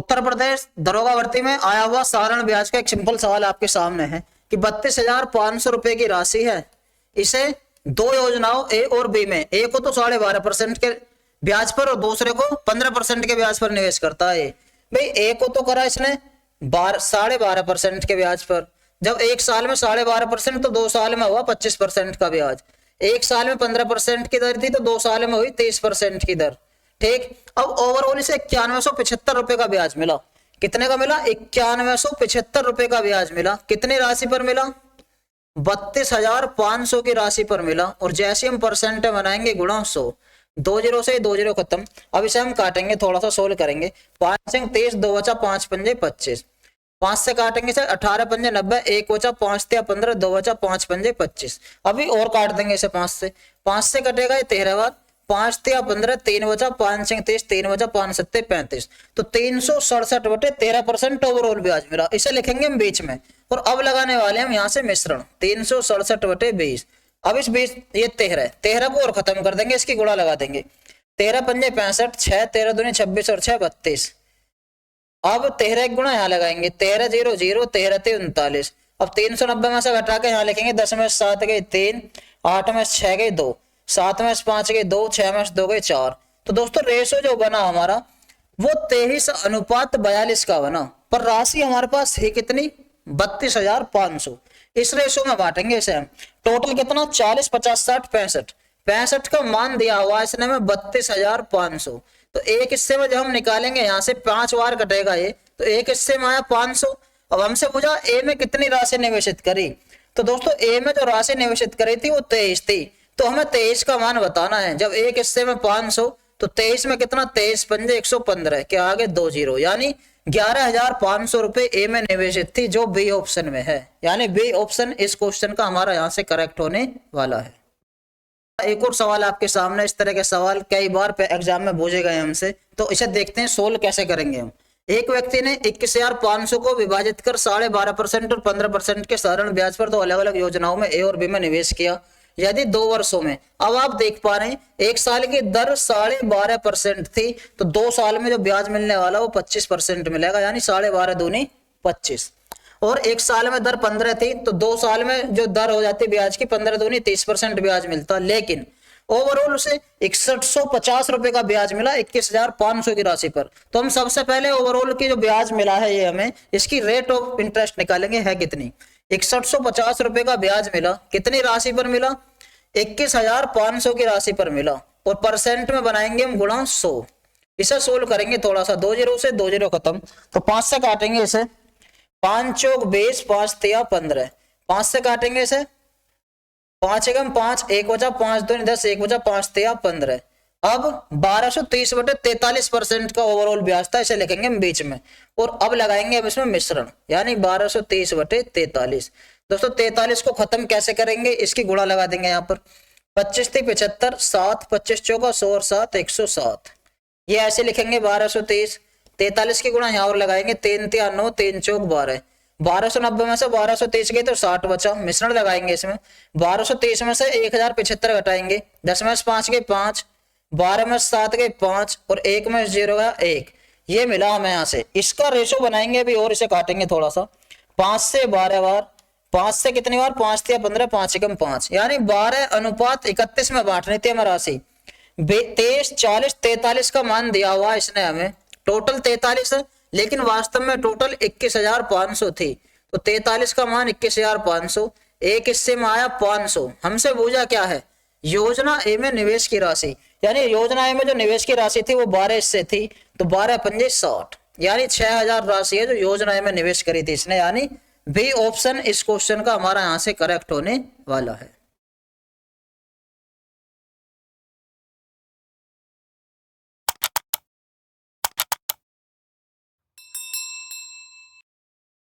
उत्तर प्रदेश दरोगा भर्ती में आया हुआ साधारण ब्याज का एक सिंपल सवाल आपके सामने है कि 32,500 रुपए की राशि है, इसे दो योजनाओं ए और बी में, ए को तो 12.5% के ब्याज पर और दूसरे को 15% के ब्याज पर निवेश करता है। भाई ए को तो करा इसने 12.5% के ब्याज पर, जब एक साल में 12.5% तो 2 साल में हुआ 25% का ब्याज, एक साल में 15% की दर थी तो 2 साल में हुई 23% की दर। ठीक, अब ओवरऑल इसे 9175 रुपए का ब्याज मिला। कितने का मिला? 9175 रुपए का ब्याज मिला। कितनी राशि पर मिला? 32,500 की राशि पर मिला। और जैसे हम परसेंट बनाएंगे गुणा 100, 2 जीरो से 2 जीरो खत्म। अब इसे हम काटेंगे, थोड़ा सा सोल्व करेंगे। 5 से 23, 2 बचा 5 पंजे 25, 5 से काटेंगे से 18 पंजे 90, 1 बचा 5 तिया 15, 2 बचा 5 पंजे 25। अभी और काट देंगे इसे 5 से कटेगा ये 13 बार, 5 तिया 15, 3 बचा 5 से 23, 3 बचा 5 सत्ते 35, तो 367/13% ओवरऑल ब्याज मिला। इसे लिखेंगे हम बीच में और अब लगाने वाले हम यहाँ से मिश्रण 367/20। अब इस 20 ये 13 को और खत्म कर देंगे, इसकी गुणा लगा देंगे। 13 पंजे 65, 6 13 दूनी 26 और 6 32। अब 13 एक गुणा यहाँ लगाएंगे, 13 0 0, 13 39। अब 390 में से घटा के यहाँ लिखेंगे 10 में 7 गए 3, 8 में 6 गए 2, 7 में 5 गए 2, 6 में 2 गए 4। तो दोस्तों रेशो जो बना हमारा वो 23:42 का बना, पर राशि हमारे पास है कितनी? 32,500। इस रेशो में बांटेंगे इसे हम। टोटल कितना? 40 50 60 65। 65 का मान दिया हुआ इसने में 32,500। तो एक हिस्से में जब हम निकालेंगे यहाँ से 5 बार कटेगा ये, तो एक हिस्से में आया 500। अब हमसे पूछा ए में कितनी राशि निवेशित करी, तो दोस्तों ए में जो राशि निवेशित करी थी वो 23 थी, तो हमें 23 का मान बताना है। जब एक हिस्से में 500 तो 23 में कितना? 23 पंजे 115 के आगे 2 जीरो, यानी 11,500 रुपए ए में निवेशित थी, जो बी ऑप्शन में है। यानी बी ऑप्शन इस क्वेश्चन का हमारा यहाँ से करेक्ट होने वाला है। एक और सवाल आपके सामने, इस तरह के सवाल कई बार एग्जाम में पूछे गए हमसे, तो इसे देखते हैं सोल्व कैसे करेंगे हम। एक व्यक्ति ने 21,500 को विभाजित कर 12.5% और 15% के साधारण ब्याज पर 2 अलग अलग योजनाओं में ए और बी में निवेश किया, यदि 2 वर्षों में। अब आप देख पा रहे हैं एक साल की दर 12.5% थी, तो 2 साल में जो ब्याज मिलने वाला वो 25% मिलेगा, यानी 12.5 दूनी 25। और एक साल में दर 15 थी, तो 2 साल में जो दर हो जाती ब्याज की 15 दूनी 30% ब्याज मिलता। लेकिन ओवरऑल उसे 6150 रुपए का ब्याज मिला 21,500 की राशि पर। तो हम सबसे पहले ओवरऑल की जो ब्याज मिला है ये हमें इसकी रेट ऑफ इंटरेस्ट निकालेंगे, है कितनी? 6150 रुपए का ब्याज मिला, कितनी राशि पर मिला? 21,500 की राशि पर मिला। और परसेंट में बनाएंगे हम गुणा 100। इसे सोल्व करेंगे थोड़ा सा, 2 जीरो से 2 जीरो खत्म। तो 5 से काटेंगे इसे, 5 चौक 20, 5 तिया 15, 5 से काटेंगे इसे, 5 एकम 5, 1 बचा 5 दूनी 10, 1 बचा 5 तिया 15। अब 1230/43% का ओवरऑल ब्याज था, इसे लिखेंगे हम बीच में। और अब लगाएंगे हम इसमें मिश्रण, यानी 1230/43। दोस्तों 43 को खत्म कैसे करेंगे? इसकी गुणा लगा देंगे यहाँ पर। 25 थी 75, 7 25 चौका 100 और 7 107। ये ऐसे लिखेंगे 1230। 43 की गुणा यहाँ और लगाएंगे, 3 तिया 9, 3 चौक 12। 1290 में से 1230 गए तो 60 बचा। मिश्रण लगाएंगे इसमें, 1230 में से 1075 घटाएंगे, 10 में से 5 गए 5, 12 में 7 गए 5 और 1 में 0 गया 1। ये मिला हमें यहाँ से। इसका रेशो बनाएंगे अभी और इसे काटेंगे थोड़ा सा। 5 से 12 बार, 5 से कितनी बार? 5 तिया 15, 5 एकम 5, यानी 12:31 में बांटनी थी हमें राशि। 23 40 43 का मान दिया हुआ इसने हमें। टोटल 43 है, लेकिन वास्तव में टोटल 21,500 थी, तो 43 का मान 21,500। एक हिस्से में आया 500। हमसे पूछा क्या है? योजना ए में निवेश की राशि, यानी योजना ए में जो निवेश की राशि थी वो 12 हिस्से थी, तो 12 पंजे 60, यानी 6,000 राशि है जो योजना ए में निवेश करी थी इसने। यानी बी ऑप्शन इस क्वेश्चन का हमारा यहाँ से करेक्ट होने वाला है।